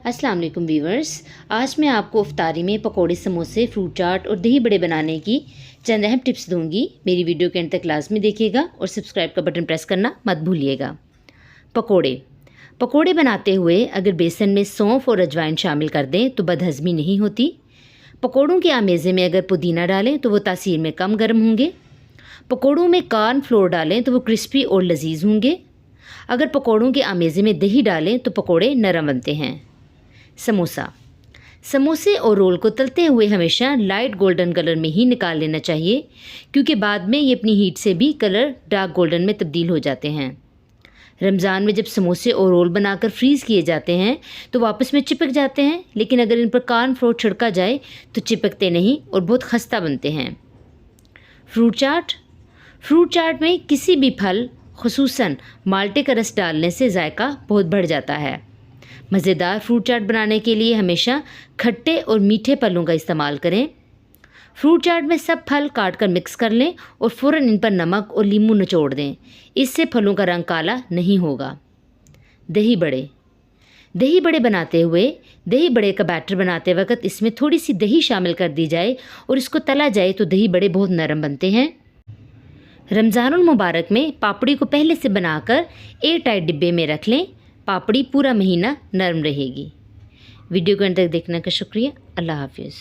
अस्सलाम वालेकुम व्यूवर्स। आज मैं आपको इफ्तारी में पकोड़े, समोसे, फ्रूट चाट और दही बड़े बनाने की चंद अहम टिप्स दूंगी। मेरी वीडियो के अंत तक लाजमी देखिएगा और सब्सक्राइब का बटन प्रेस करना मत भूलिएगा। पकोड़े बनाते हुए अगर बेसन में सौंफ और अजवाइन शामिल कर दें तो बदहज़मी नहीं होती। पकोड़ों के आमेज़े में अगर पुदीना डालें तो वो तासीर में कम गर्म होंगे। पकोड़ों में कॉर्न फ्लोर डालें तो वो क्रिस्पी और लजीज होंगे। अगर पकोड़ों के आमेज़े में दही डालें तो पकोड़े नरम बनते हैं। समोसे और रोल को तलते हुए हमेशा लाइट गोल्डन कलर में ही निकाल लेना चाहिए, क्योंकि बाद में ये अपनी हीट से भी कलर डार्क गोल्डन में तब्दील हो जाते हैं। रमज़ान में जब समोसे और रोल बनाकर फ्रीज़ किए जाते हैं तो वापस में चिपक जाते हैं, लेकिन अगर इन पर कॉर्न फ्लोर छिड़का जाए तो चिपकते नहीं और बहुत खस्ता बनते हैं। फ्रूट चाट में किसी भी फल, खुसूसन माल्टे का रस डालने से जायका बहुत बढ़ जाता है। मज़ेदार फ्रूट चाट बनाने के लिए हमेशा खट्टे और मीठे फलों का इस्तेमाल करें। फ्रूट चाट में सब फल काट कर मिक्स कर लें और फ़ौरन इन पर नमक और नींबू निचोड़ दें। इससे फलों का रंग काला नहीं होगा। दही बड़े बनाते हुए दही बड़े का बैटर बनाते वक्त इसमें थोड़ी सी दही शामिल कर दी जाए और इसको तला जाए तो दही बड़े बहुत नरम बनते हैं। रमज़ानुल मुबारक में पापड़ी को पहले से बनाकर एयर टाइट डिब्बे में रख लें। पापड़ी पूरा महीना नरम रहेगी। वीडियो को अंत तक देखने का शुक्रिया। अल्लाह हाफिज़।